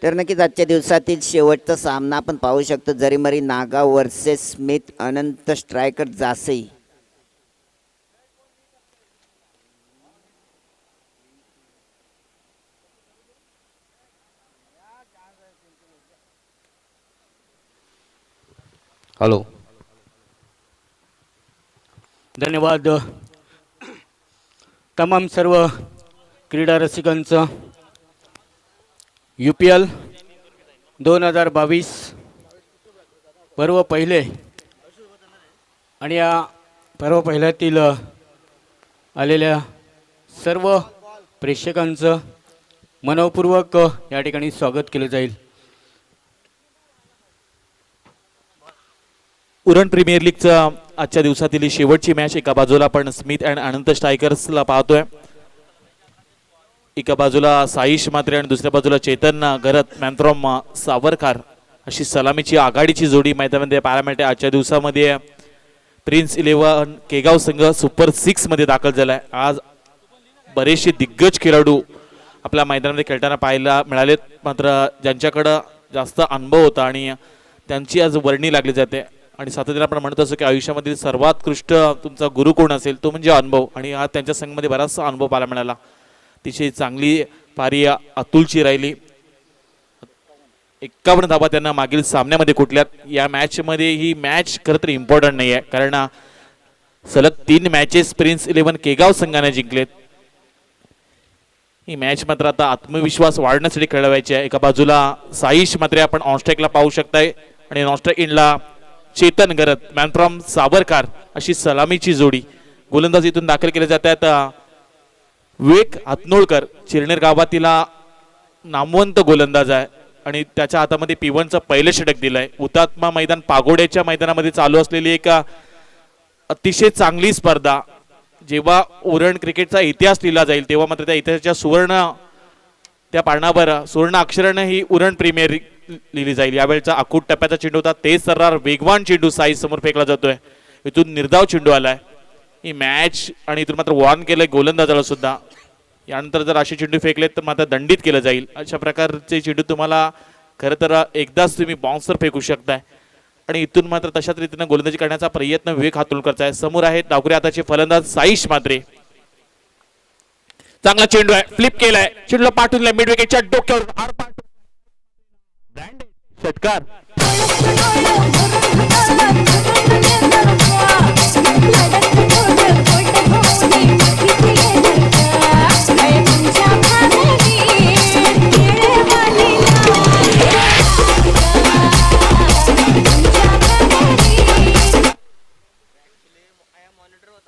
तर नक्कीच आजच्या दिवसातील शेवटचा सामना आपण पाहू शकतो, जरीमरी नागाव वर्सेस स्मिथ अनंत स्ट्रायकर जासई. हॅलो. धन्यवाद तमाम सर्व क्रीडा रसिकांचं. UPL 2022 पर्व पहिले आणि या पर्व पहिल्यातील आलेल्या सर्व प्रेक्षकांचं मनःपूर्वक या ठिकाणी स्वागत केलं जाईल. उरण प्रीमियर लीगचा आजच्या दिवसातील ही शेवटची मॅच. एका बाजूला आपण स्मिथ अँड अनंत स्ट्रायकर्सला पाहतोय, एका बाजूला साईश मात्रे आणि दुसऱ्या बाजूला चेतन घरत मॅन फ्रॉम सावरकर अशी सलामीची आघाडीची जोडी मैदानामध्ये पाहायला मिळते. आजच्या दिवसामध्ये प्रिन्स 11 केगाव संघ सुपर 6 मध्ये दाखल झालाय. आज बरेचसे दिग्गज खेळाडू आपल्या मैदानामध्ये खेळताना पाहायला मिळालेत, मात्र ज्यांच्याकडं जास्त अनुभव होता आणि त्यांची आज वर्णी लागली जाते. आणि सातत्याने आपण म्हणत असतो की आयुष्यामधील सर्वोत्कृष्ट तुमचा गुरु कोण असेल तो म्हणजे अनुभव, आणि आज त्यांच्या संघामध्ये बराचसा अनुभव पाहायला मिळाला. अतिशय चांगली पारी अतुलची राहिली. 51 धावा त्यांना मागील सामन्यामध्ये कुठल्यात. या मॅचमध्ये ही मॅच खरं तर इम्पॉर्टंट नाही आहे, कारण सलग 3 मॅचेस प्रिन्स 11 केगाव संघाने जिंकलेत. ही मॅच मात्र आता आत्मविश्वास वाढण्यासाठी खेळवायची आहे. एका बाजूला साईश मात्र आपण ऑनस्ट्राईकला पाहू शकताय आणि नॉनस्ट्राईक इनला चेतन गरत मॅन फ्रॉम सावरकर अशी सलामीची जोडी. गोलंदाज इथून दाखल केले जात आहेत. विवेक हातनोळकर चिरनेर गावातील नामवंत गोलंदाज आहे आणि त्याच्या हातामध्ये P1चं पहिलं षटक दिलंय. हुतात्मा मैदान पागोड्याच्या मैदानामध्ये चालू असलेली एक अतिशय चांगली स्पर्धा. जेव्हा उरण क्रिकेटचा इतिहास लिहिला जाईल तेव्हा मात्र त्या इतिहासाच्या सुवर्ण त्या पानावर सुवर्ण अक्षरानं ही उरण प्रीमियर लिहिली जाईल. यावेळचा अकूट टप्प्याचा चेंडू होता, तेज सर्रार वेगवान चेंडू साईज समोर फेकला जातोय. इथून निर्धाव चेंडू आलाय. ही मॅच आणि इथून मात्र वॉर्न केलंय गोलंदाजाला सुद्धा. यानंतर जर असे चेंडू फेकलेत तर मात्र दंडित केलं जाईल. अशा प्रकारचे चेंडू तुम्हाला खरं तर एकदाच तुम्ही बाउन्सर फेकू शकताय. आणि इथून मात्र तशाच रीतीनं गोलंदाजी करण्याचा प्रयत्न विवेक हातुलकरचा आहे. समोर आहेत डावखुरी हाताचे फलंदाज साईश मात्रे. चांगला चेंडू आहे, फ्लिप केलाय, चेंडूला पाठवून दिलाय मिड विकेटच्या डोक्यावर षटकार.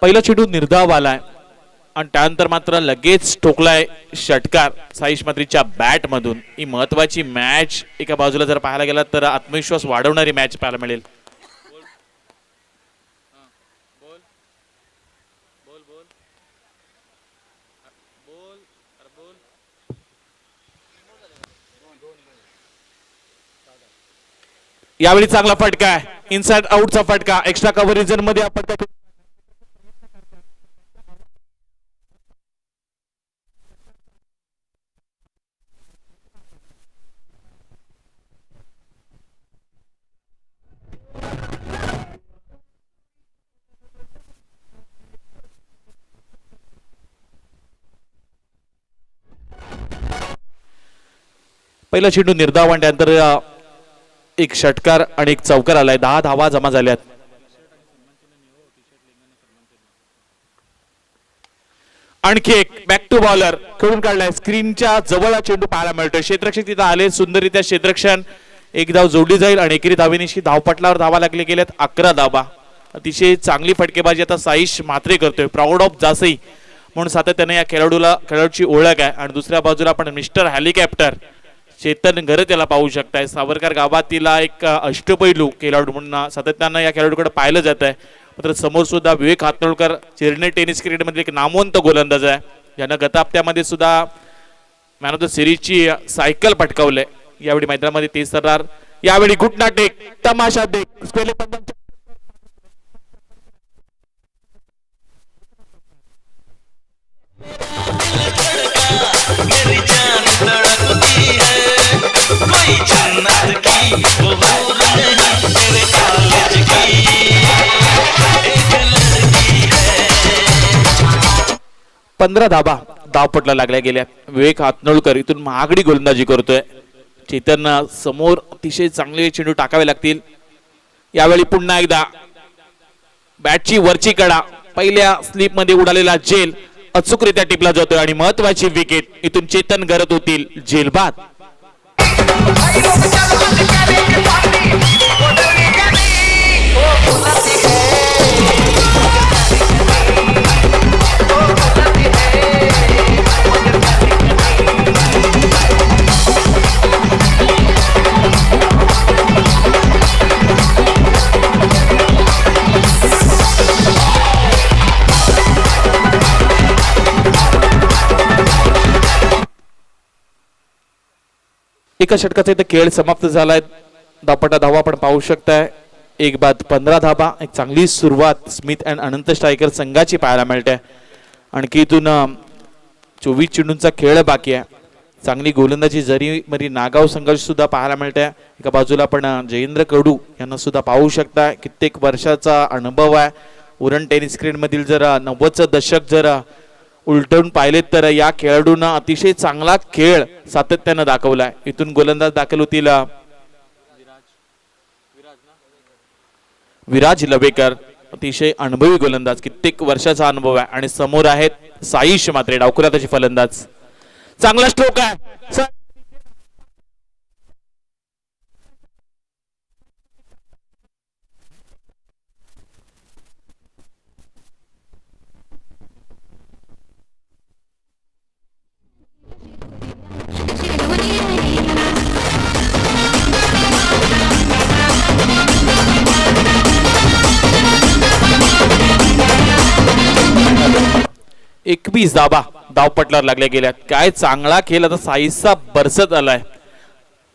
पहिला चेंडू निर्धाव आलाय आणि त्यानंतर मात्र लगेच ठोकलाय षटकार साईश मात्रीच्या बॅट मधून. ही महत्वाची मॅच एका बाजूला जर पाहायला गेला तर आत्मविश्वास वाढवणारी मॅच पाहायला मिळेल. यावेळी चांगला फटका आहे, इनसाइड आउटचा फटका. एक्स्ट्रा कव्हरेज मध्ये आपण पहिला चेंडू निर्धाव आणि त्यानंतर एक षटकार आणि एक चौकार आलाय. 10 धावा जमा झाल्यात. आणखी एक बॅक टू बॉलर खेळून काढलाय. स्क्रीनच्या जवळ चेंडू पाहायला मिळतोय. क्षेत्ररक्षक तिथं आले, सुंदररित्या क्षेत्ररक्षण. एक धाव जोडली जाईल आणि एकेरी धावेनिशी धावपटलावर धावा लागले गेल्यात 11 धावा. अतिशय चांगली फटकेबाजी आता साईश मात्रे करतोय. प्राऊड ऑफ जासई म्हणून सातत्याने या खेळाडूची ओळख आहे. आणि दुसऱ्या बाजूला आपण मिस्टर हेलिकॉप्टर चेतन घरत याला पाहू शकताय. सावरकर गावातील एक अष्टपैलू खेळाडू म्हणून सातत्यानं या खेळाडूकडे पाहिलं जात आहे. मात्र समोर सुद्धा विवेक हातनोळकर चिरनेर टेनिस क्रिकेटमधील एक नामवंत गोलंदाज आहे, ज्यानं गत हप्त्यामध्ये सुद्धा मॅन ऑफ द सिरीजची सायकल पटकावलंय. यावेळी मैदानामध्ये तेज सर्रार. यावेळी घुटना टेक, तमाशा देख, मेरी जान तड़पती है 15 धाबा धावपटला लागल्या गेल्या. विवेक हातनोळकर इथून महागडी गोलंदाजी करतोय. चेतन समोर अतिशय चांगले चेंडू टाकावे लागतील. यावेळी पुन्हा एकदा बॅटची वरची कडा पहिल्या स्लिप मध्ये उडालेला झेल अचूकरित्या टिपला जातोय आणि महत्वाची विकेट इथून चेतन गरत होतील झेलबाद. एका षटकाचा इथे खेळ समाप्त झालाय. धावपटा धावा आपण पाहू शकताय. 1-15 धाबा. एक चांगली सुरुवात स्मिथ अँड अनंत स्ट्रायकर संघाची पाहायला मिळते. आणखी इथून 24 चेंडूंचा खेळ बाकी आहे. चांगली गोलंदाजी जरी मरी नागाव संघाची सुद्धा पाहायला मिळते. एका बाजूला आपण जयेंद्र कडू यांना सुद्धा पाहू शकताय. कित्येक वर्षाचा अनुभव आहे. उरण टेनिस स्क्रीन मधील जर 90चं दशक जर उलटून पाहिलेत तर या खेळाडूंना अतिशय चांगला खेळ सातत्यानं दाखवलाय. इथून गोलंदाज दाखल होतील विराज लवेकर. अतिशय अनुभवी गोलंदाज, कित्येक वर्षाचा अनुभव आहे. आणि समोर आहेत साईश मात्रे डावखुरा त्याची फलंदाज. चांगला स्ट्रोक आहे. एकवीस धाबा धावपटल्यावर लागल्या गेल्यात. काय चांगला खेळ आता साईसचा बरसत आलाय.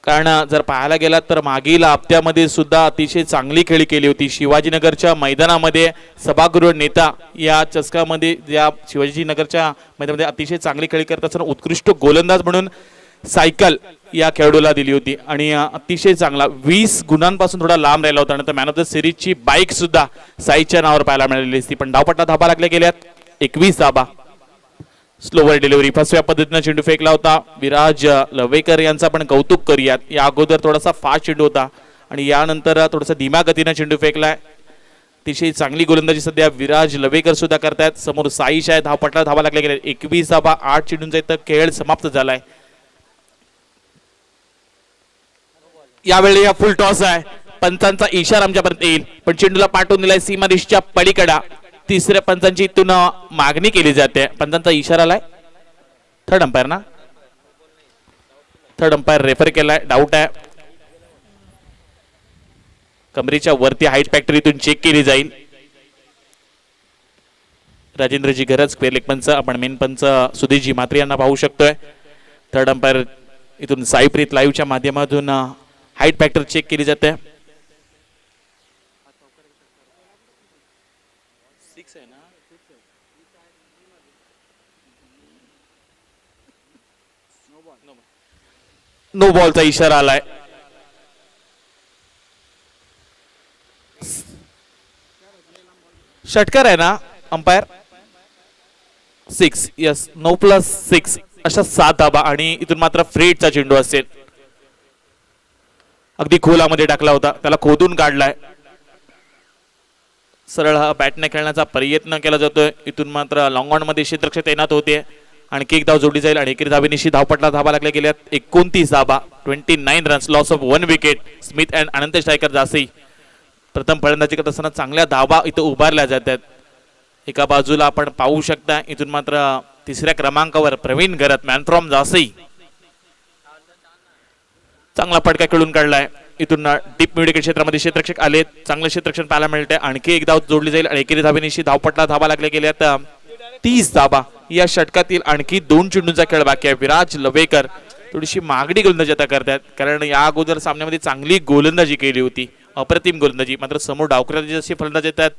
कारण जर पाहायला गेलात तर मागील हप्त्यामध्ये सुद्धा अतिशय चांगली खेळी केली होती. शिवाजीनगरच्या मैदानामध्ये सभागृह नेता या चषकामध्ये या शिवाजीनगरच्या मैदानामध्ये अतिशय चांगली खेळी करत असताना उत्कृष्ट गोलंदाज म्हणून सायकल या खेळाडूला दिली होती. आणि अतिशय चांगला 20 गुणांपासून थोडा लांब राहिला होता. नंतर मॅन ऑफ द सिरीजची बाईक सुद्धा साईच्या नावावर पाहायला मिळालेली असती. पण धावपट्टा धाबा लागल्या गेल्यात. 21 धाबा. स्लोवर डिलिव्हरी फसव्या पद्धतीने चेंडू फेकला होता. विराज लवेकर यांचा आपण कौतुक करूयात. या अगोदर थोडासा फास्ट चेंडू होता आणि यानंतर थोडासा धीम्या गतीने चेंडू फेकलाय. अतिशय चांगली गोलंदाजी सध्या विराज लवेकर सुद्धा करतायत. समोर साईश आहे. धावपटला धावा लागल्या गेल्या. 21 धाबा. 8 चेंडूंचा इथं खेळ समाप्त झालाय. यावेळी या फुल टॉस आहे. पंचांचा इशारा आमच्यापर्यंत येईल पण चेंडूला पाठवून दिलाय सीमा दिशच्या पलीकडा. तिसऱ्या पंचांची इथून मागणी केली जाते. पंचांचा इशारा आलाय. थर्ड अंपायर ना, थर्ड अंपायर रेफर केलाय. डाऊट आहे. कमरेच्या वरती हाईट फॅक्टरीतून चेक केली जाईल. राजेंद्रजी गरज क्वेलेक पंच. आपण मेन पंच सुधीरजी म्हात्रे यांना पाहू शकतोय. थर्ड अंपायर इथून साईप्रीत लाईव्हच्या माध्यमातून हाईट फॅक्टर चेक केली जाते. नो बॉलचा इशारा आलाय. षटकार आहे ना अंपायर. 6 यस. 9+6 अशा 7 धाबा. आणि इथून मात्र फ्रेडचा चेंडू असेल. अगदी खोलामध्ये टाकला होता. त्याला खोदून काढलाय. सरळ हा बॅटने खेळण्याचा प्रयत्न केला जातोय. इथून मात्र लॉंग ऑन मध्ये क्षेत्ररक्षक तैनात होते. आणखी एक धाव जोडली जाईल आणि एकेरी धावेनिशी धावपटला धावा लागल्या गेल्यात. 29 धाबा. 29 runs. Loss of 1 wicket. Smith and Anant striker जासी प्रथम फलंदाजी करत असताना चांगल्या धाबा इथं उभारल्या जातात. एका बाजूला आपण पाहू शकता इथून मात्र तिसऱ्या क्रमांकावर प्रवीण गरत मॅन फ्रॉम जासी. चांगला फटका खेळून काढलाय. इथून डीप मिड क्षेत्रामध्ये क्षेत्ररक्षक आले. चांगलं क्षेत्ररक्षण पाहायला मिळते. आणखी एक धाव जोडली जाईल आणि एकेरी धावेनिशी धावपटला धावा लागल्या गेल्यात. 30 धाबा. या षटकातील आणखी 2 चेंडूंचा खेळ बाकी आहे. विराज लवेकर थोडीशी मागणी गोलंदाजी आता करतात कारण या अगोदर सामन्यामध्ये चांगली गोलंदाजी केली होती. अप्रतिम गोलंदाजी. मात्र समोर डावखुऱ्याचे जसे फलंदाज येतात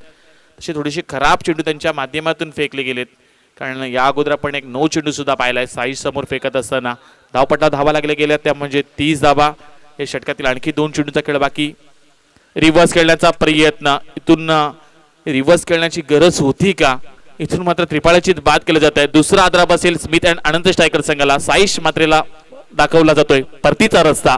तसे थोडेसे खराब चेंडू त्यांच्या माध्यमातून फेकले गेलेत. कारण या अगोदर आपण एक 9 चेंडू सुद्धा पाहिलाय साईश समोर फेकत असताना. धावपट्टा धावा लागल्या गेल्या त्या म्हणजे 30 धाबा. या षटकातील आणखी 2 चेंडूंचा खेळ बाकी. रिव्हर्स खेळण्याचा प्रयत्न. इथून रिव्हर्स खेळण्याची गरज होती का इथून मात्र त्रिपाळाचीच बाद केलं जात आहे. दुसरा आदरा बसेल स्मिथ अँड अनंत स्ट्रायकर संघाला. साईश मात्रेला दाखवला जातोय परतीचा रस्ता.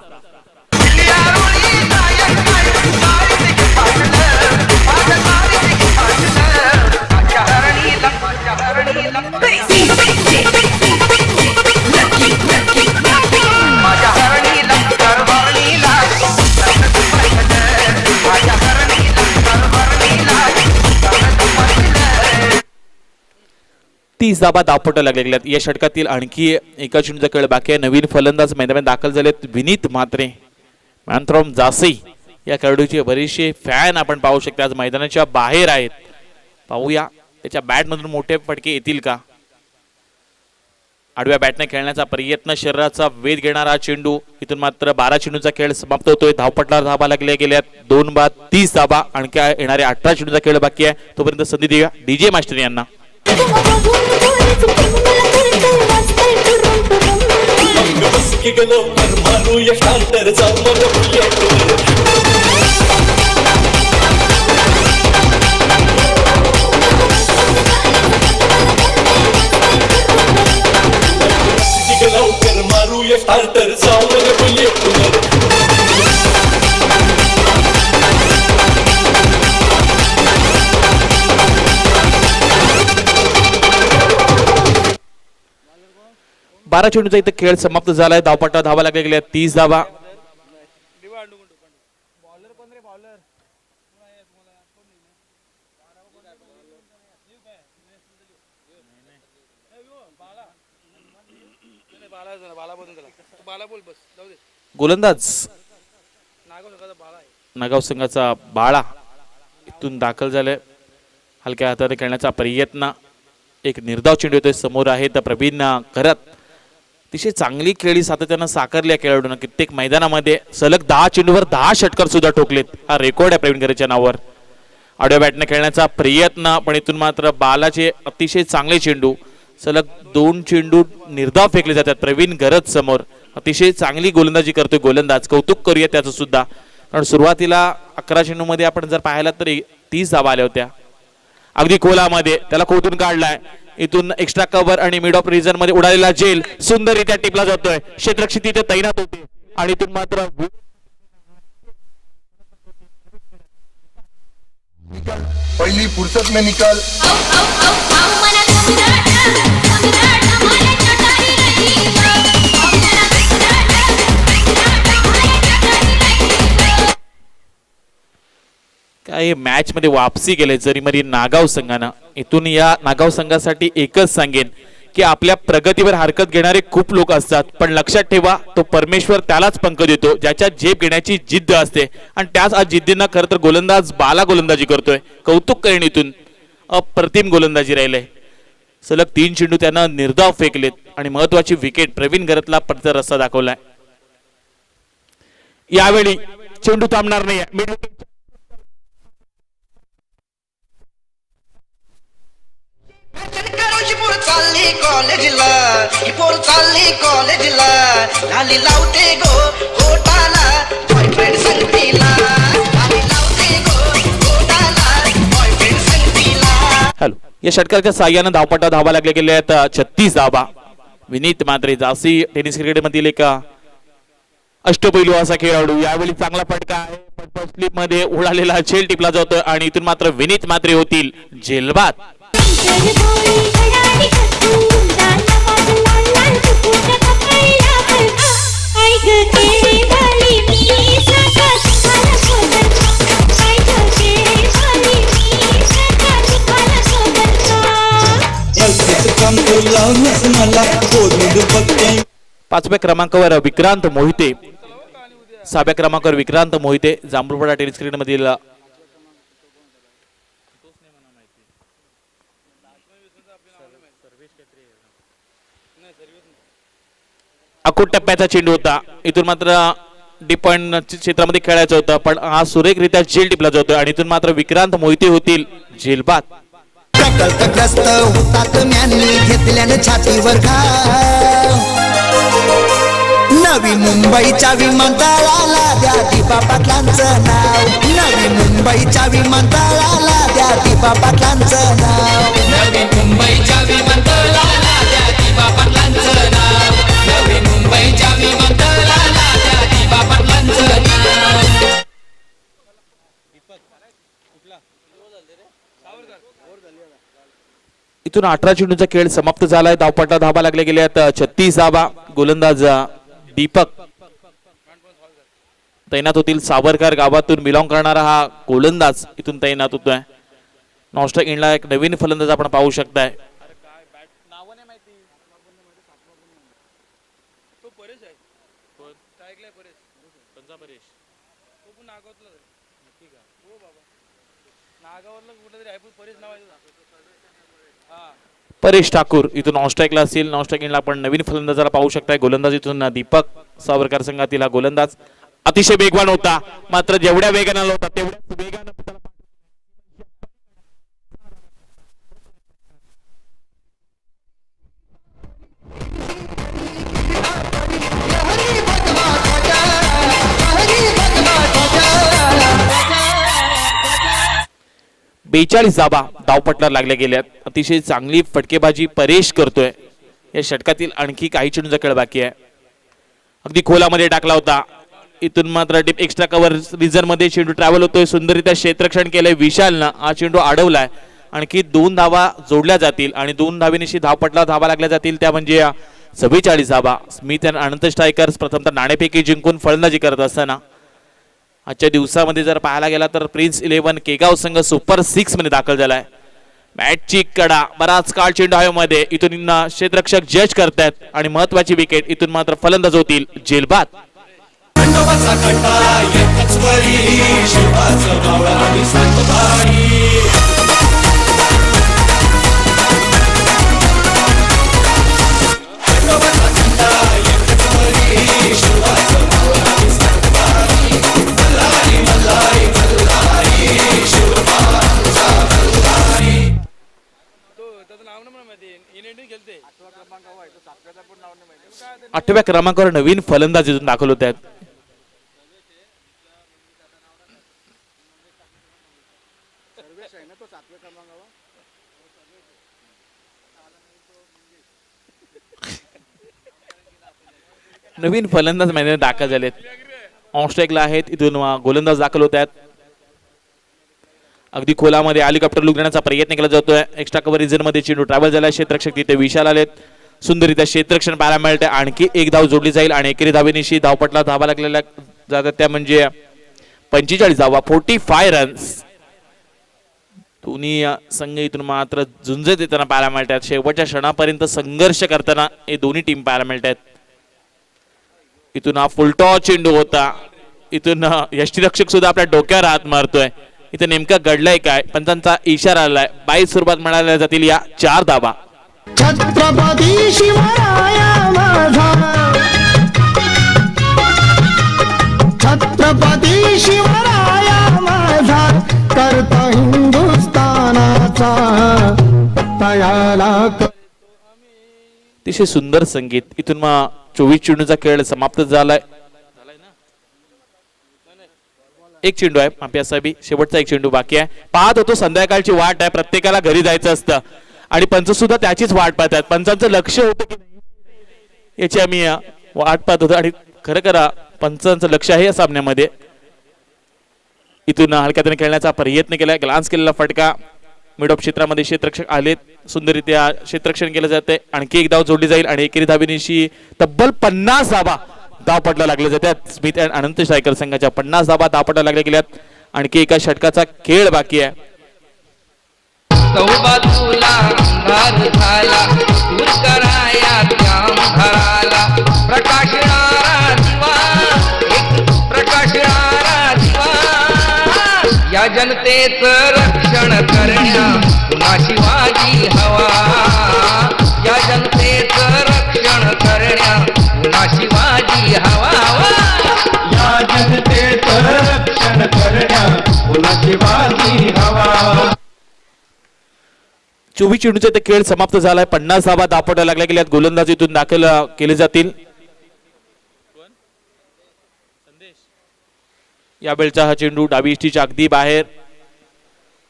तीस धाबा धावपटं लागलेल्या आहेत. या षटकातील आणखी एका चेंडूचा खेळ बाकी आहे. नवीन फलंदाज मैदानात दाखल झालेत विनीत म्हात्रे, मॅन फ्रॉम जासी. या खेळाडूचे बरेचसे फॅन आपण पाहू शकता आज मैदानाच्या बाहेर आहेत. पाहूया त्याच्या बॅटमधून मोठे फटके येतील का. आडव्या बॅटने खेळण्याचा प्रयत्न, शरीराचा वेध घेणारा चेंडू. इथून मात्र 12 चेंडूचा खेळ समाप्त होतोय. धावपटला धाबा लागल्या गेल्यात 2 बाद 30 धाबा. आणखी येणारे 18 चेंडूचा खेळ बाकी आहे. तोपर्यंत संधी देऊया डीजे मास्टर यांना. बारा चेंडूचा इथे खेळ समाप्त झालाय. धावपट्टा धावा लागल्या गेल्या 30 धावा. गोलंदाज नागाव संघाचा बाळा इथून दाखल झालाय. हलक्या हाताने खेळण्याचा प्रयत्न. एक निर्धाव चेंडू येतोय. समोर आहे तर प्रवीण करत. अतिशय चांगली खेळी सातत्यानं साकारल्या खेळाडूंना. कित्येक मैदानामध्ये सलग 10 चेंडूवर 10 षटकार सुद्धा ठोकलेत. हा रेकॉर्ड आहे प्रवीण करतच्या नावावर. आडव्या बॅटने खेळण्याचा प्रयत्न, पण इथून मात्र बालाचे अतिशय चांगले चेंडू. सलग 2 चेंडू निर्धाव फेकले जातात प्रवीण गरज समोर. अतिशय चांगली गोलंदाजी करतोय गोलंदाज. कौतुक करूया त्याचं सुद्धा, कारण सुरुवातीला 11 चेंडूमध्ये आपण जर पाहिला तर 30 धावा आल्या होत्या. अगदी खोलामध्ये त्याला खोटून काढलाय. इथून एक्स्ट्रा कव्हर आणि मिड ऑफ रिजन मध्ये उडालेला जेल सुंदररित्या टिपला जातोय. क्षेत्ररक्षक तिथे तैनात होते आणि इथून मात्र पहली फुर्सत में निकल. काय मॅच मध्ये वापसी केले जरी मरी नागाव संघानं. इथून या नागाव संघासाठी एकच सांगेन की आपल्या प्रगतीवर हरकत घेणारे खूप लोक असतात, पण लक्षात ठेवा तो परमेश्वर त्यालाच पंख देतो ज्याच्या झेप घेण्याची जिद्द असते. आणि त्याच आज जिद्दीनं खरं तर गोलंदाज बाला गोलंदाजी करतोय. कौतुक करेन. इथून अप्रतिम गोलंदाजी राहिले. सलग 3 चेंडू त्यानं निर्धाव फेकलेत आणि महत्वाची विकेट प्रवीण गरतला परत रस्ता दाखवलाय. यावेळी चेंडू थांबणार नाही. कॉलेजला चालली कॉलेजला लाली लावते गो होटाला बॉयफ्रेंड संगतीला लाली लावते गो होटाला बॉयफ्रेंड संगतीला. हॅलो. या षटकाच्या साह्यानं धावपट्टा धावा लागले गेले आहेत 36 धावा. विनीत म्हात्रे जासी टेनिस क्रिकेट मधील एक अष्टपैलू असा खेळाडू. यावेळी चांगला फटका आहे. पण स्लिप मध्ये उडालेला झेल टिपला जातोय आणि इथून मात्र विनीत म्हात्रे होतील जेलबाद. पाचव्या क्रमांकावर विक्रांत मोहिते, 6व्या क्रमांकावर विक्रांत मोहिते जांभूळवाडा टेनिस क्रिकेट मधील अकोट टप्प्याचा चेंडू होता. इथून मात्र डीप पॉइंट क्षेत्रामध्ये खेळायचं होतं, पण हा सुरेखरित्या झेल टिपला जातोय आणि इथून मात्र विक्रांत मोहिते होतील जेलबाद. प्रकल्पग्रस्त होतात म्यांनी घेतल्याने छातीवर घाव. नवी मुंबईच्या विमानतळाला द्या दीपा पाटलांचं नाव. नवी मुंबईच्या विमानतळाला द्या दीपा पाटलांचं नाव. इथून 18 चेंडूचा खेळ समाप्त झालाय. धावपट्टा धाबा लागले गेल्यात 36 धाबा. गोलंदाज दीपक तैनात होतील. सावरकर गावातून बिलॉंग करणारा हा गोलंदाज इथून तैनात होतोय. नॉस्ट्राईक इंडला एक नवीन फलंदाज आपण पाहू शकताय. परेश ठाकूर इथून नॉस्ट्राईकला असेल. नॉस्ट्राईक इंडला आपण नवीन फलंदाजाला पाहू शकताय. गोलंदाज इथून दीपक सावरकर संघातील हा गोलंदाज अतिशय वेगवान होता, मात्र जेवढ्या वेगाने आला होता तेवढ्या वेगाने बेचाळीस धाबा धावपटला लागल्या गेल्यात. अतिशय चांगली फटकेबाजी परेश करतोय. या षटकातील आणखी काही चेंडूचा खेळ बाकी आहे. अगदी खोलामध्ये टाकला होता. इथून मात्र डीप एक्स्ट्रा कव्हर रिझन मध्ये चेंडू ट्रॅव्हल होतोय. सुंदररित्या क्षेत्ररक्षण केलंय विशालनं. हा चेंडू अडवलाय. आणखी 2 धावा जोडल्या जातील आणि 2 धावेनिशी धावपटला धावा लागल्या जातील. त्या म्हणजे 44 धावा. स्मिथ अँड अनंत स्ट्रायकर्स प्रथमतः नाणेफेकी जिंकून फलंदाजी करत असताना आजच्या दिवसामध्ये जर पाहायला गेला तर प्रिन्स 11 केगाव संघ सुपर 6 मध्ये दाखल झालाय. मॅचची कडा बराच काळ चेंडू हवेमध्ये. इथून क्षेत्ररक्षक जज करतायत आणि महत्वाची विकेट. इथून मात्र फलंदाज होतील जेलबाद. आठव्या क्रमांकावर नवीन फलंदाज इथून दाखल होत आहेत. नवीन फलंदाज मैदानात दाखल झालेत. ऑनस्ट्राईकला आहेत. इथून गोलंदाज दाखल होत आहेत. अगदी खोलामध्ये हेलिकॉप्टर लुक देण्याचा प्रयत्न केला जातोय. एक्स्ट्रा कव्हर रिजन मध्ये चेंडू ट्रॅव्हल झाला. क्षेत्ररक्षक तिथे विशाल आलेत. सुंदररित्या क्षेत्ररक्षण पाहायला मिळते. आणखी एक धाव जोडली जाईल आणि एकेरी धावेनिशी धावपटला धावा लागलेल्या जातात. त्या म्हणजे 45 धावा, 45 रन्स. दोन्ही संघ इथून मात्र झुंजत येताना पाहायला मिळतात. शेवटच्या क्षणापर्यंत संघर्ष करताना हे दोन्ही टीम पाहायला मिळतात. इथून हा फुलटॉस चेंडू होता. इथून यष्टीरक्षक सुद्धा आपल्या डोक्यावर हात मारतोय. इथे नेमका घडलाय काय? पंचांचा इशारा आलाय. 22 स्वरूपात मिळाल्या जातील या 4 धावा. छत्रपती शिवराया माझा, छत्रपती शिवराया माझा, करता हिंदुस्थानाचा तयाला. अतिशय सुंदर संगीत. इथून मग 24 चेंडूचा खेळ समाप्त झालाय. एक चेंडू आहे मापियासाहेबी. शेवटचा एक चेंडू बाकी आहे. पाहत होतो संध्याकाळची वाट आहे. प्रत्येकाला घरी जायचं असतं आणि पंच सुद्धा त्याचीच वाट पाहतात. पंचांचं लक्ष होतं की नाही याची आम्ही वाट पाहत होतो आणि खरं पंचांचं लक्ष आहे या सामन्यामध्ये. इथून हलक्याने खेळण्याचा प्रयत्न केलाय. ग्लान्स केलेला फटका. मिड ऑफ क्षेत्रामध्ये क्षेत्ररक्षक आलेत. सुंदररित्या क्षेत्ररक्षण केलं जाते. आणखी एक धाव जोडली जाईल आणि एकेरी धावेनिशी तब्बल 50 धावा धावपटला लागले जातात. स्मिथ अँड अनंत स्ट्रायकर संघाच्या 50 धावा धावपटला लागल्या गेल्यात. आणखी एका षटकाचा खेळ बाकी आहे. चौबाजूला अंधार झाला, दूर कराया श्याम घराला. प्रकाशणारा दिवा, एक प्रकाशणारा दिवा. या जनतेचं रक्षण करण्या पुन्हा शिवाजी हवा. या जनतेचं रक्षण करण्या पुन्हा शिवाजी हवा. या जनतेचं रक्षण करण्या पुन्हा शिवाजी हवा. 24 चेंडूचा ते खेळ समाप्त झालाय. 50 धावा धावपट्या लागल्या गेल्यात. गोलंदाज इथून दाखल केले जातील. या वेळचा हा चेंडू डावी इष्टीच्या अगदी बाहेर.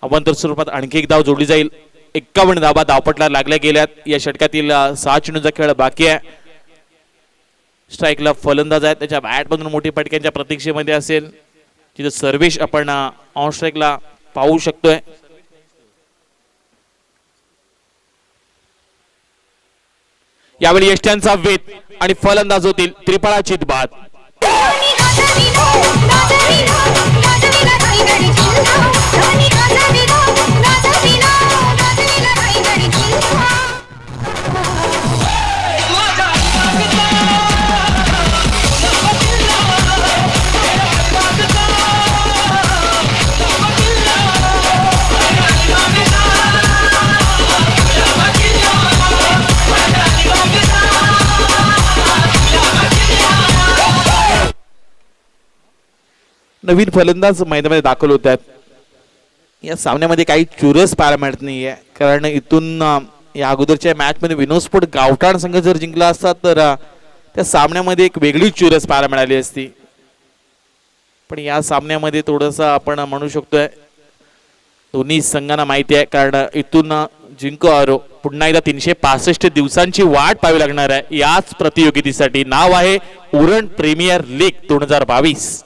अवांतर स्वरूपात आणखी एक धाव जोडली जाईल. 51 धावा धावपटला लागल्या गेल्यात. या षटकातील 6 चेंडूचा खेळ बाकी आहे. स्ट्राईकला फलंदाज आहे. त्याच्या बॅटमधून मोठी फटक्यांच्या प्रतीक्षेमध्ये असेल. तिथं सर्वेश आपण ऑन स्ट्राईकला पाहू शकतोय. यावेळी यष्ट्यांचा वेध आणि फलंदाज होतील त्रिफळाची बाद. नवीन फलंदाज मैदानामध्ये दाखल होत आहेत. या सामन्यामध्ये काही चुरस पाहायला मिळत नाहीये, कारण इथून या अगोदरच्या मॅच मध्ये विनोस्फोट गावठाण संघ जर जिंकला असता तर त्या सामन्यामध्ये एक वेगळी चुरस पाहायला मिळाली असती. पण या सामन्यामध्ये थोडंसं आपण म्हणू शकतोय दोन्ही संघांना माहिती आहे, कारण इथून जिंको हारो पुन्हा एकदा 365 दिवसांची वाट पाहावी लागणार आहे याच प्रतियोगितेसाठी. नाव आहे उरण प्रीमियर लीग 2022.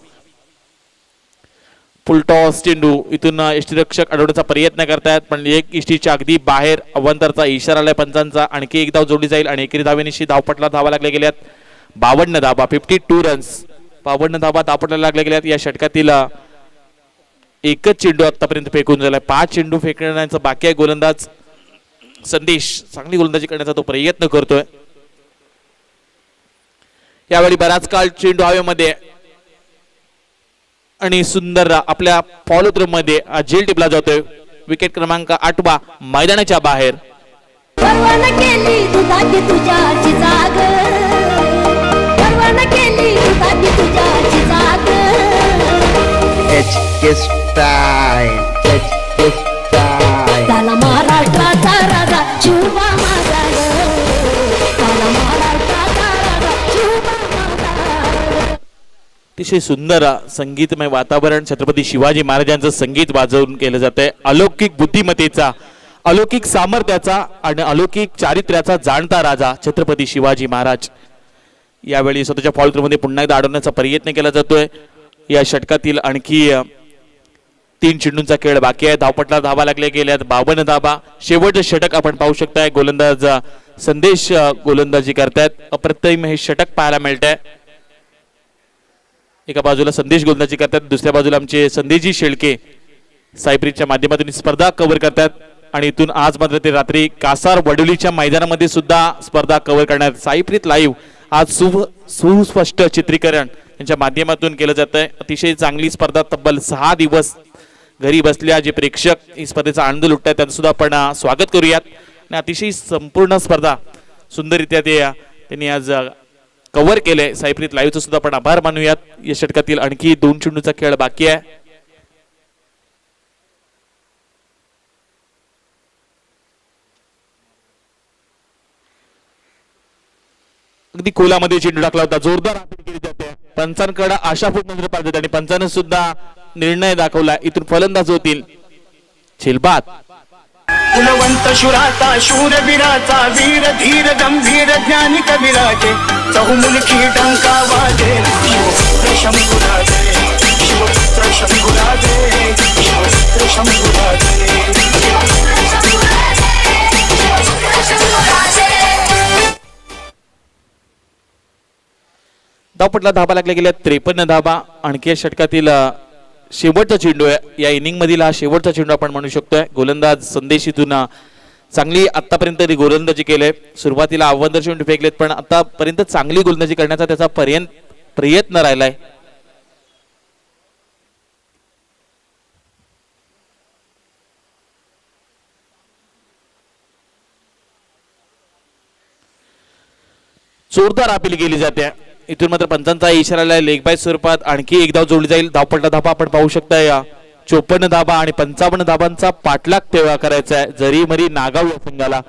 फुलटॉस चेंडू इथून यष्टीरक्षक अडवण्याचा प्रयत्न करतायत, पण एक इष्टीच्या अगदी बाहेर अवंतरचा इशारा आलाय पंचांचा. आणखी एक धाव जोडली जाईल आणि एकेरी धावेनिशी धावपटला धावा लागल्या गेल्यात. 52 धावा, 52 रन्स, 52 धावा धावपटला लागल्या गेल्यात. या षटकातील एकच चेंडू आतापर्यंत फेकून झालाय. 5 चेंडू फेकण्याचा बाकी आहे. गोलंदाज संदेश चांगली गोलंदाजी करण्याचा तो प्रयत्न करतोय. यावेळी बराच काळ चेंडू हवेमध्ये आणि सुंदर आपल्या फॉलो थ्रो मध्ये झेल टिपला जातोय. विकेट क्रमांक 8 मैदानाच्या बाहेर. महाराष्ट्राचा राजा शिवबा माझा अतिशय सुंदर संगीतमय वातावरण छत्रपती शिवाजी महाराजांचं संगीत वाजवून केलं जातंय. अलौकिक बुद्धिमत्तेचा, अलौकिक सामर्थ्याचा आणि अलौकिक चारित्र्याचा जाणता राजा छत्रपती शिवाजी महाराज. यावेळी स्वतःच्या फॉल थ्रो मध्ये पुन्हा एकदा अडवण्याचा प्रयत्न केला जातोय. या षटकातील आणखी 3 चेंडूंचा खेळ बाकी आहे. धावपटला धावा लागल्या गेल्यात. 52 धावा. शेवटचं षटक आपण पाहू शकताय. गोलंदाज संदेश गोलंदाजी करतायत. अप्रतिम हे षटक पाहायला मिळतंय. एका बाजूला संदेश गोलंदाजी करतात, दुसऱ्या बाजूला आमचे संदेशजी शेळके सायप्रीतच्या माध्यमातून स्पर्धा कव्हर करतात. आणि इथून आज मात्र ते रात्री कासार वडोलीच्या मैदानामध्ये सुद्धा स्पर्धा कव्हर करण्यात. सायप्रीत लाईव्ह आज सुस्पष्ट चित्रीकरण यांच्या माध्यमातून केलं जात आहे. अतिशय चांगली स्पर्धा. तब्बल 6 दिवस घरी बसल्या जे प्रेक्षक ही स्पर्धेचा आनंद लुटतात त्यांचं सुद्धा आपण स्वागत करूयात. आणि अतिशय संपूर्ण स्पर्धा सुंदररित्या त्यांनी आज कव्हर केलंय. सायप्रीत लाईव्हचं सुद्धा आपण आभार मानूयात. या षटकातील आणखी 2 चेंडूचा खेळ बाकी आहे. अगदी खोलामध्ये चेंडू टाकला होता. जोरदार अपील केली जाते. पंचांकडे आशापूर्ण नजर पाहतात आणि पंचांनी सुद्धा निर्णय दाखवला. इथून फलंदाज होतील झेलबाद. कुलवंत शुराचा शूरवीराचा वीर धीर गंभीर ज्ञानी कविराजे चहुमुखी डंका वाजे शिवपुत्र शंभुराजे शिवपुत्र शंभुराजे शिवपुत्र शंभुराजे. धावपटला धाबा लागल्या गेल्या 53 धाबा. आणखी या षटकातील शेवटचा चेंडू आहे. या इनिंग मधील हा शेवटचा चेंडू आपण म्हणू शकतोय. गोलंदाज संदेश इथून चांगली आतापर्यंत गोलंदाजी केले. सुरुवातीला अवंतर चेंडू फेकलेत, पण आतापर्यंत चांगली गोलंदाजी करण्याचा त्याचा प्रयत्न राहिलाय. जोरदार अपील केली जाते. इथून मात्र पंचांचा इशारा लेग बाय स्वरूपात आणखी एक धाव जोडली जाईल. धावपटला धाबा आपण पाहू शकता. या 54 धाबा आणि 55 धाबांचा पाठलाग तेव्हा करायचा आहे जरी मरी नागाव या संघाला.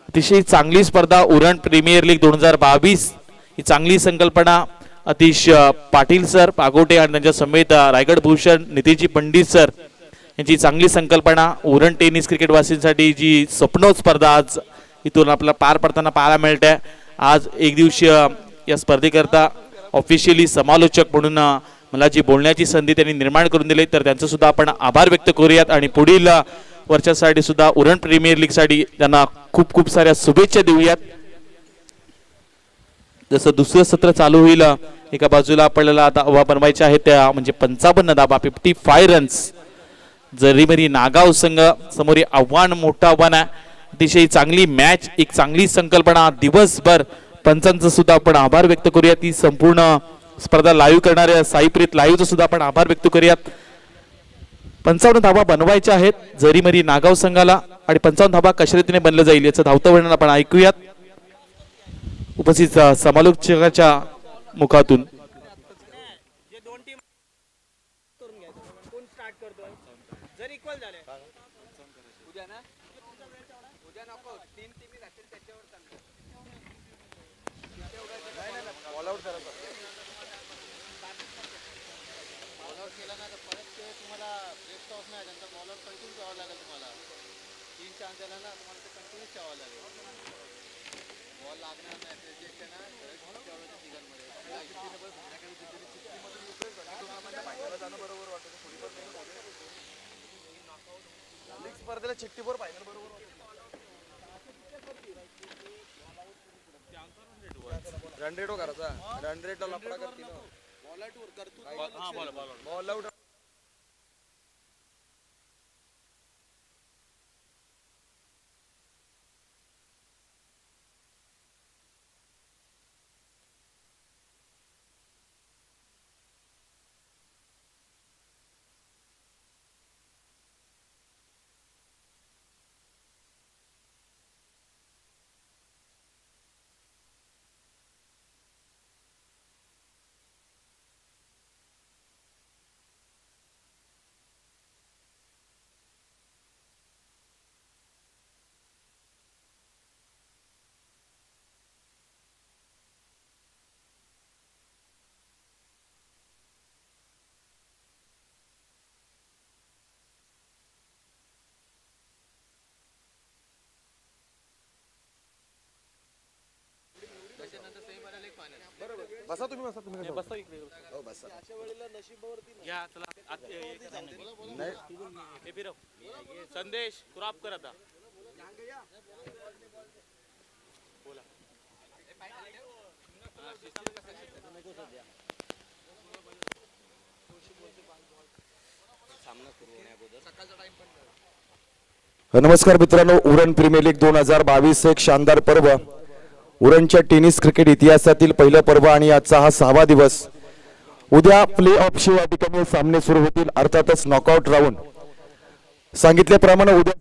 अतिशय चांगली स्पर्धा उरण प्रीमियर लीग 2022 ही चांगली संकल्पना. अतिश पाटील सर पागोटे आणि त्यांच्या समेत रायगड भूषण नितीजी पंडित सर यांची चांगली संकल्पना. उरण टेनिस क्रिकेट वासींसाठी जी स्वप्नोत स्पर्धा आज इथून आपल्याला पार पडताना पाहायला मिळते. आज एक दिवसीय या स्पर्धेकरता ऑफिशियली समालोचक म्हणून मला जी बोलण्याची संधी त्यांनी निर्माण करून दिली, तर त्यांचं सुद्धा आपण आभार व्यक्त करूयात. आणि पुढील वर्षासाठी सुद्धा उरण प्रीमियर लीग साठी त्यांना खूप खूप साऱ्या शुभेच्छा देऊयात. जसं दुसरं सत्र चालू होईल एका बाजूला आपल्याला धावा बनवायच्या आहेत त्या म्हणजे 55 धावा 55 रन्स. जरीमरी नागाव संघ समोर हे आव्हान मोठं आव्हान आहे. अतिशय चांगली मॅच एक चांगली संकल्पना दिवसभर पंचांचं सुद्धा आपण आभार व्यक्त करूया. ती संपूर्ण स्पर्धा लाईव्ह करणाऱ्या साईप्रीत लाईव्हचा सुद्धा आपण आभार व्यक्त करूयात. 55 धावा बनवायच्या आहेत जरीमरी नागाव संघाला आणि 55 धावा कशा रीतीने बनलं जाईल याचं धावतं वर्णन आपण ऐकूयात उपस्थित समालोचकाच्या मुखातून. स्पर्धेला चिठ्ठीवर फायनल बरोबर रन रेट करायचा रन रेटला लफडा करतील बॉल आउट वर करतो बॉल आउट. बसा तुम्ही बसा तुम्ही बसा इकडे हो बसा. अशा वेळेला नशिबावरती घ्या चला हे फिरव संदेश क्रॉप कर आता बोला नमस्कार मित्रांनो, उरण प्रीमियर लीग 2022 एक शानदार पर्व. उरणच्या टेनिस क्रिकेट इतिहासातील पहिलं पर्व आणि आजचा हा 6वा दिवस. उद्या प्ले ऑफ शिवाय ठिकाणी सामने सुरू होतील, अर्थातच नॉकआउट राऊंड. सांगितल्याप्रमाणे उद्या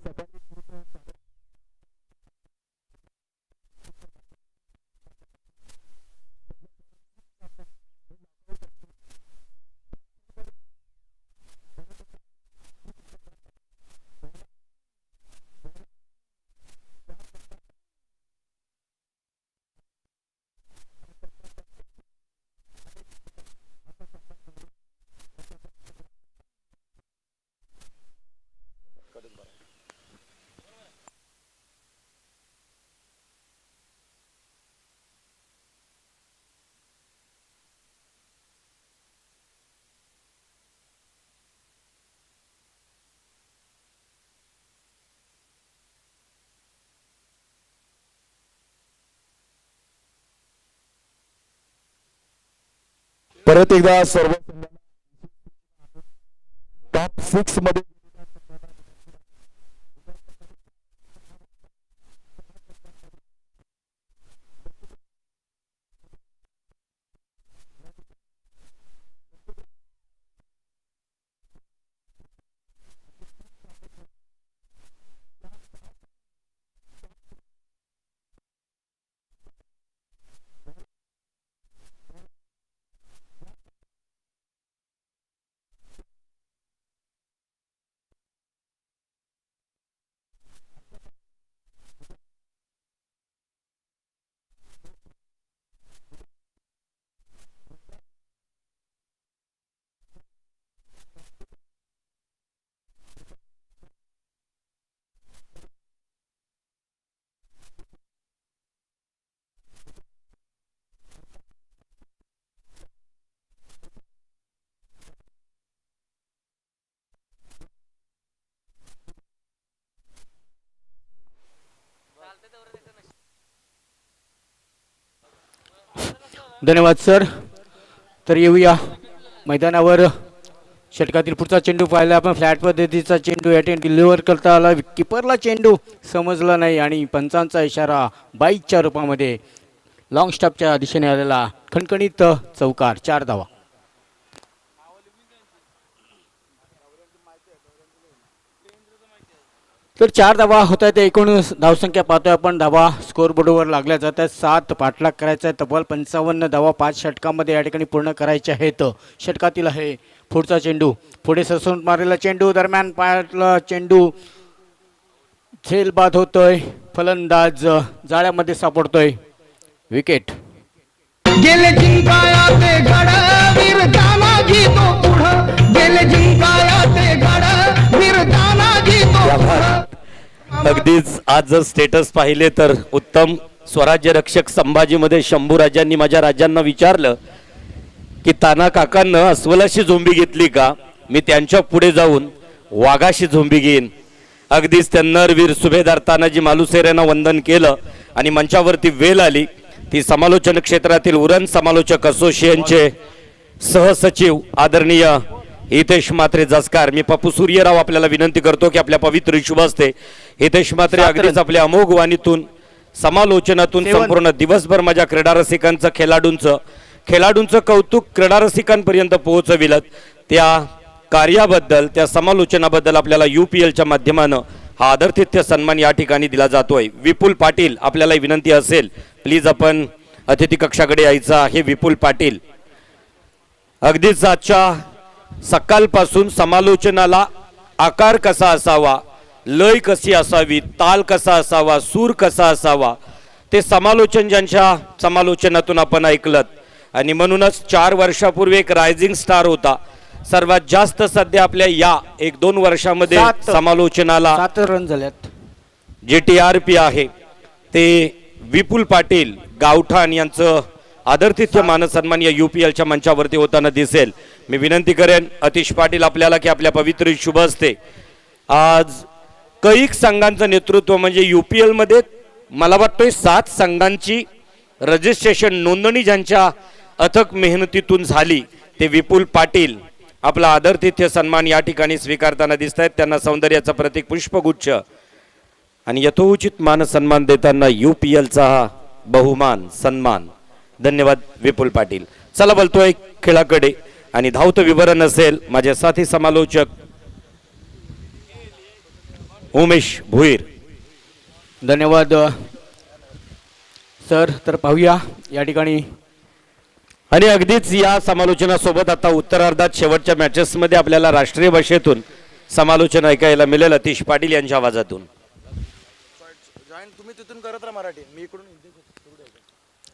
परत एकदा सर्व टॉप 6 मध्ये धन्यवाद सर. तर येऊया मैदानावर. षटकातील पुढचा चेंडू पाहिला आपण. फ्लॅट पद्धतीचा चेंडू या ठिकाणी डिलिव्हर करता आला. किपरला चेंडू समजला नाही आणि पंचांचा इशारा बाईकच्या रूपामध्ये लॉंग स्टॉपच्या दिशेने आलेला खणखणीत चौकार. 4 धावा. तर 4 धावा होत आहेत. एकूण धावसंख्या पाहतोय आपण. धावा स्कोअरबोर्डवर लागल्या जात आहेत. 7 पाठलाग करायचा आहे. तब्बल 55 धावा 5 षटकामध्ये या ठिकाणी पूर्ण करायच्या आहेत. षटकातील आहे पुढचा चेंडू. पुढे सरसवून मारलेला चेंडू. दरम्यान पायातला चेंडू झेल बाद होतोय. फलंदाज जाळ्यामध्ये सापडतोय. विकेट. गेले जिंकाया ते गड वीर तानाजी तो पुढं. गेले जिंकाया ते गड वीर तानाजी तो पुढं. अगदीच आज जर स्टेटस पाहिले तर उत्तम स्वराज्य रक्षक संभाजीमध्ये शंभूराजांनी माझ्या राजांना विचारलं की ताना काकांना अस्वलाशी झोंबी घेतली का. मी त्यांच्या पुढे जाऊन वाघाशी झोंबी घेईन. अगदीच त्या नरवीर सुभेदार तानाजी मालुसरे यांना वंदन केलं आणि मंचावरती वेळ आली ती समालोचन क्षेत्रातील उरण समालोचक असोसिएशनचे सहसचिव आदरणीय हितेश म्हात्रे जसकार. मी पप्पू सूर्यराव आपल्याला विनंती करतो की आपल्या पवित्र शुभ हस्ते हितेश म्हात्रे अगदीच आपल्या अमोघ वाणीतून समालोचनातून संपूर्ण दिवसभर माझ्या क्रीडा रसिकांचं खेळाडूंचं कौतुक क्रीडा रसिकांपर्यंत पोहोचविलं. त्या कार्याबद्दल त्या समालोचनाबद्दल आपल्याला UPLच्या माध्यमानं हा आदरातिथ्य सन्मान या ठिकाणी दिला जातोय. विपुल पाटील आपल्याला विनंती असेल प्लीज आपण अतिथी कक्षाकडे यायचं आहे. विपुल पाटील. अगदीच आजच्या सकाळपासून समालोचनाला आकार कसा असावा, लय कशी असावी, ताल कसा असावा, सूर कसा असावा ते समालोचन ज्यांच्या समालोचनातून आपण ऐकलं. आणि म्हणूनच 4 वर्षापूर्वी एक रायझिंग स्टार होता. सर्वात जास्त सध्या आपल्या या 1-2 वर्षामध्ये समालोचनाला 7 रन झाल्यात. जे TRP आहे ते विपुल पाटील गावठाण यांचं आदरातिथ्य मानसन्मान या UPLच्या मंचावरती होताना दिसेल. मी विनंती करेन अतिश पाटील आपल्याला की आपल्या पवित्र शुभ हस्ते आज कैक संघांचं नेतृत्व म्हणजे UPL मध्ये मला वाटतोय 7 संघांची रजिस्ट्रेशन नोंदणी ज्यांच्या अथक मेहनतीतून झाली ते विपुल पाटील आपला आदरातिथ्य सन्मान या ठिकाणी स्वीकारताना दिसत आहेत. त्यांना सौंदर्याचं प्रतीक पुष्पगुच्छ आणि यथोचित मान सन्मान देताना UPLचा हा बहुमान सन्मान. धन्यवाद विपुल पाटील. चला बोलतोय खेळाकडे आणि धावतं विवरण असेल माझे साथी समालोचक उमेश भुईर. धन्यवाद सर. तर पाहूया या ठिकाणी. आणि अगदीच या समालोचनासोबत आता उत्तरार्धात शेवटच्या मॅचेसमध्ये आपल्याला राष्ट्रीय भाषेतून समालोचन ऐकायला मिळेल अतिश पाटील यांच्या आवाजातून. तुम्ही तिथून करत राहा मराठी, मी इकडून.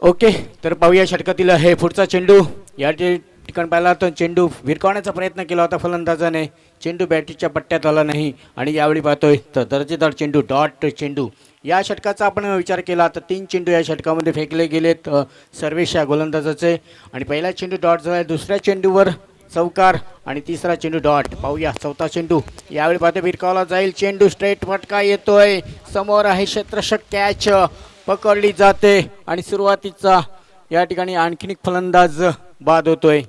ओके. तर पाहूया षटकातील हे पुढचा चेंडू. या ठिकाणी पाहिला तर चेंडू विरकावण्याचा प्रयत्न केला होता फलंदाजाने. चेंडू बॅटीच्या पट्ट्यात आला नाही आणि यावेळी पाहतोय तर दर्जेदार चेंडू डॉट चेंडू. या षटकाचा आपण विचार केला तर 3 चेंडू या षटकामध्ये फेकले गेलेत सर्वेश या गोलंदाजाचे. आणि पहिला चेंडू डॉट झाला. दुसऱ्या चेंडूवर चौकार आणि तिसरा चेंडू डॉट. पाहूया 4था चेंडू. यावेळी पाहतो विरकावला जाईल चेंडू. स्ट्रेट फटका येतोय. समोर आहे क्षेत्ररक्षक. कॅच पकडली जाते आणि सुरुवातीचा या ठिकाणी आणखीन एक फलंदाज बाद होतोय.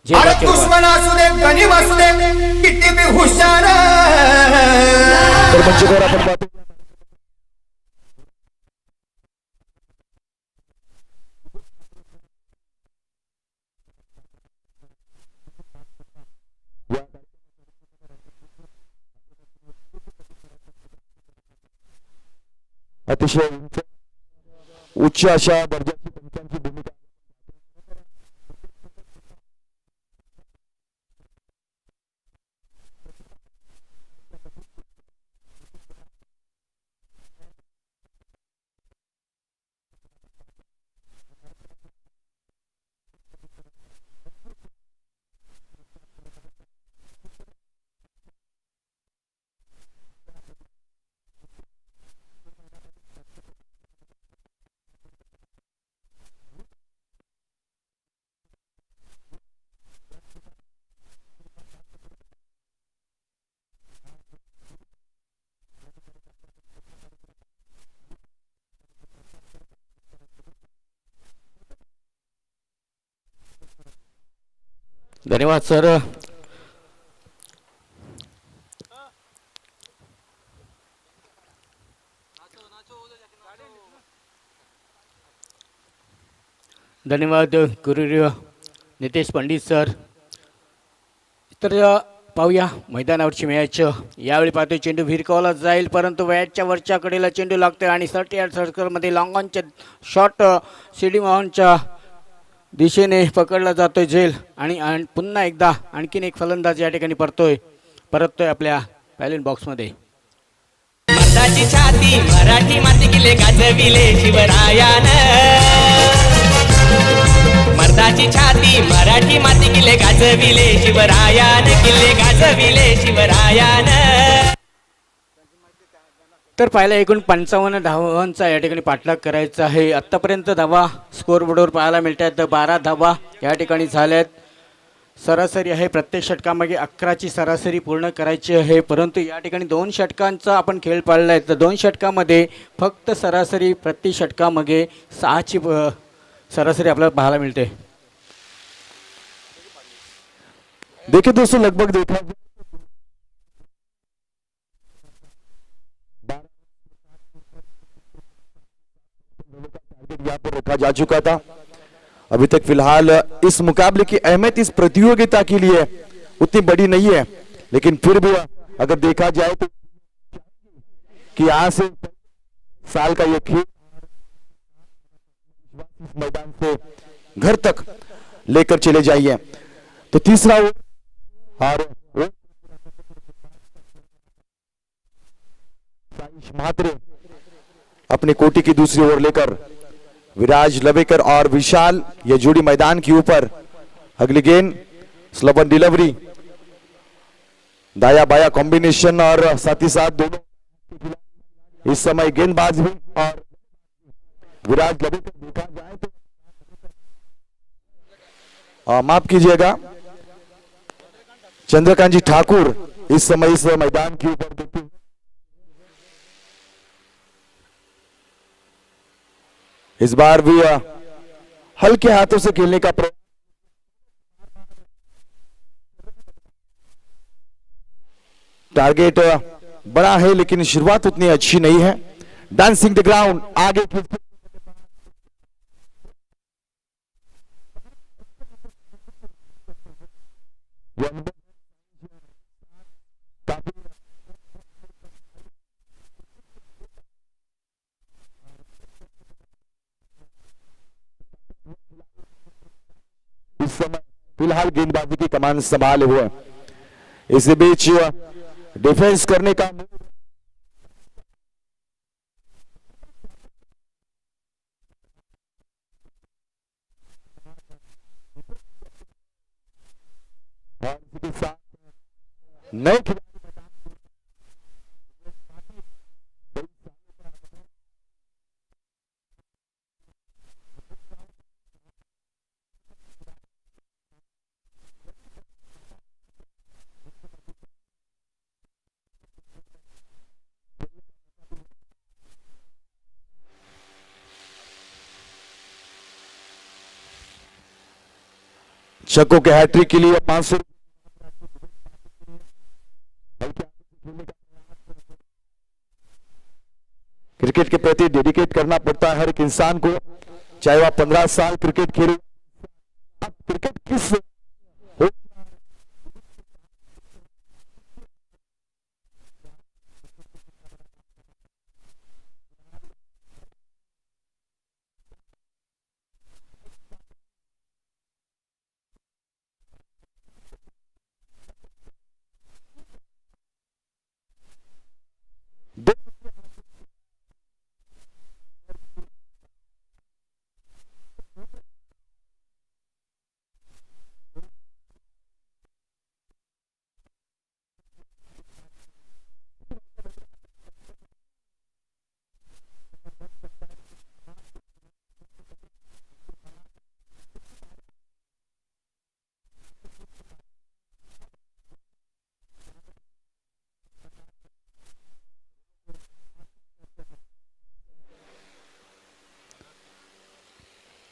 दुश्मन असू दे गरीब असू दे किती बी हुशार. अतिशय उच्च अशा दर्जाची पंचांची भूमिका धन्यवाद सर. धन्यवाद गुरुदेव नितेश पंडित सर. तर पाहूया मैदानावरची मॅच. यावेळी पाहतोय चेंडू भिरकावला जाईल, परंतु वॅटच्या वरच्या कडेला चेंडू लागतोय आणि 30 यार्ड सर्कलमध्ये लॉंग ऑनच्या शॉट सिडी मोहनच्या दिशेने पकडला जातोय झेल. आणि पुन्हा एकदा आणखीन एक फलंदाज या ठिकाणी परततोय आपल्या पॅलेन बॉक्समध्ये. मर्दाची छाती मराठी माती किल्ले गाजविले शिवरायानं. मर्दाची छाती मराठी माती किल्ले गाजविले शिवरायानं. किल्ले गाजविले शिवरायानं. तर पाहायला एकूण 55 धावांचा या ठिकाणी पाठलाग करायचा आहे. आत्तापर्यंत धावा स्कोअरबोर्डवर पाहायला मिळतात 12 धावा या ठिकाणी झाल्यात. सरासरी आहे प्रत्येक षटकामागे 11ची सरासरी पूर्ण करायची आहे. परंतु या ठिकाणी 2 षटकांचा आपण खेळ पाळला आहे. तर 2 षटकामध्ये फक्त सरासरी प्रति षटकामागे 6ची सरासरी आपल्याला पाहायला मिळते. देखिए दोस्तों, लगभग देखा यहाँ पर रखा जा चुका था. अभी तक फिलहाल इस मुकाबले की अहमियत इस प्रतियोगिता के लिए उतनी बड़ी नहीं है, लेकिन फिर भी अगर देखा जाए तो कि आज से साल का ये खेल इस मैदान से घर तक लेकर चले जाइए. तो तीसरा और साइश म्हात्रे अपने कोटि की दूसरी ओर लेकर विराज लवेकर और विशाल ये जोड़ी मैदान के ऊपर. अगली गेंद स्लोवन डिलीवरी, दाया बाया कॉम्बिनेशन और साथ ही साथ दोनों इस समय गेंदबाज भी. और विराज लवेकर देखा जाए तो माफ कीजिएगा चंद्रकांत जी ठाकुर इस समय इस मैदान के ऊपर देखते हैं. इस बार भी हल्के हाथों से खेलने का प्रयास. टारगेट बड़ा है लेकिन शुरुआत उतनी अच्छी नहीं है. डांसिंग द ग्राउंड आगे इस समय फिलहाल गेंदबाजी की कमान संभाले हुए. इसी बीच डिफेंस करने का नए छक्कों के हैट्रिक के लिए 500 क्रिकेट के प्रति डेडिकेट करना पड़ता है हर एक इंसान को, चाहे वह 15 साल क्रिकेट खेले. अब क्रिकेट किस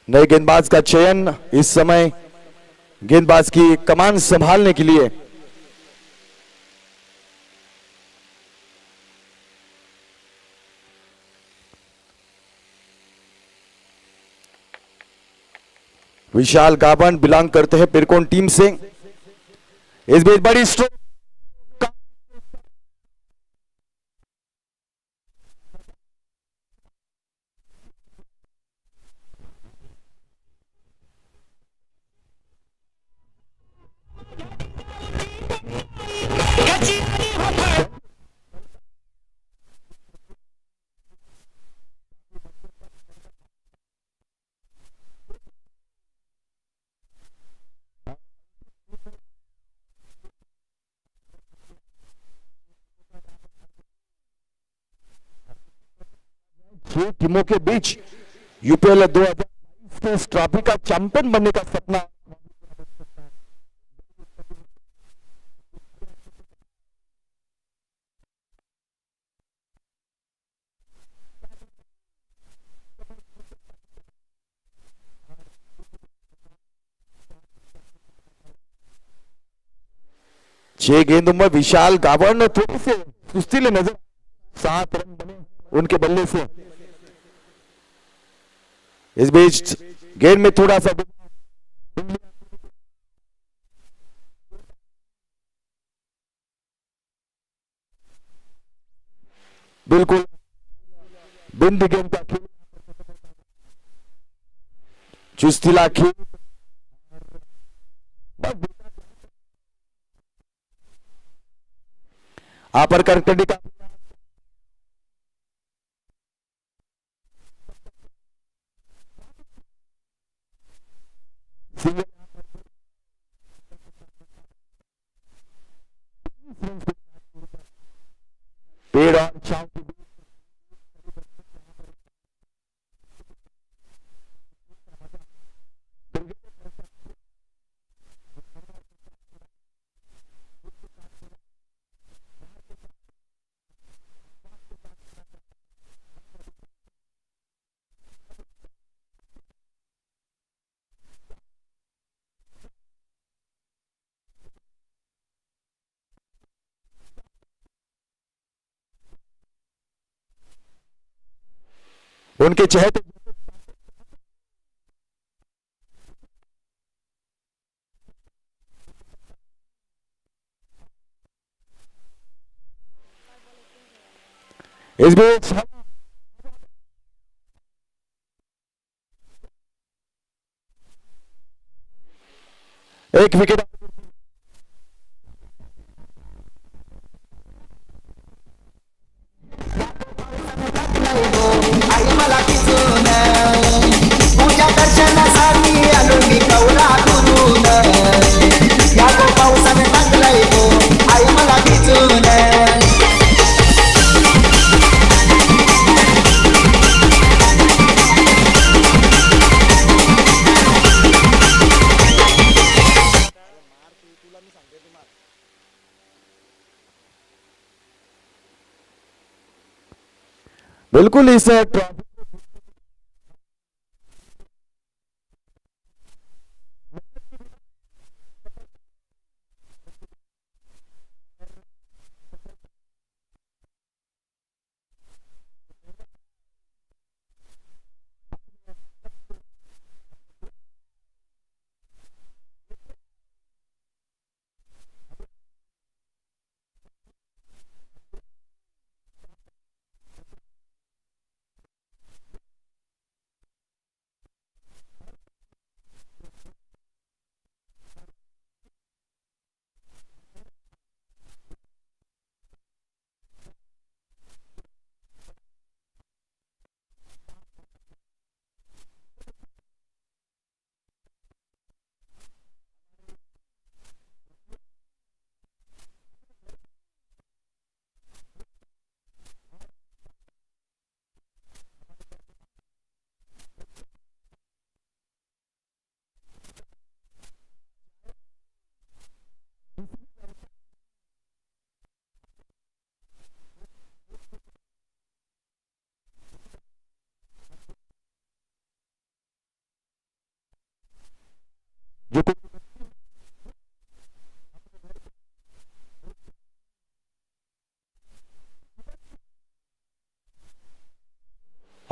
नए गेंदबाज का चयन इस समय गेंदबाज की कमान संभालने के लिए विशाल गाबन बिलोंग करते हैं पिरकोन टीम से। इस बीच बड़ी स्ट्रोक टीमों के बीच यूपीएल 2022 के इस ट्रॉफी का चैंपियन बनने का सपना छह गेंदों में विशाल गावड़ ने थोड़ी से सुस्तीले नजर 7 रन बने उनके बल्ले से। इस बीच गेंद में थोड़ा सा बिल्कुल बिंद गेंद का खेल, चुस्तीला खेल, आपर करकड़ी का पेड़ और छांव के बीच उनके चेहरे इस बीच एक विकेट पूजा दर्शनासाठी आलो मी कवरा करून या गो पावसाने टाकलाय गो आई मला भिजून बिल्कुल इस ट्रॉफी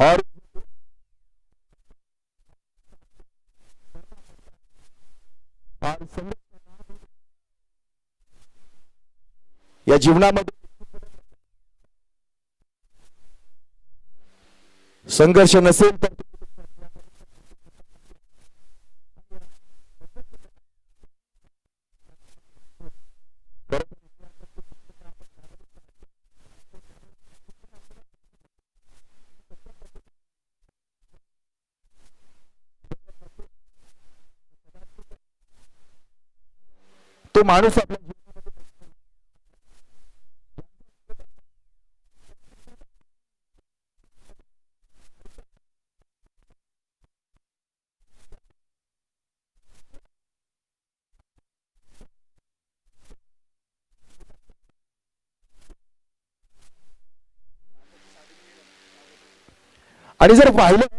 और या जीवनामध्ये संघर्ष नसेल तर तो माणूस आपल्या आणि जर पाहिलं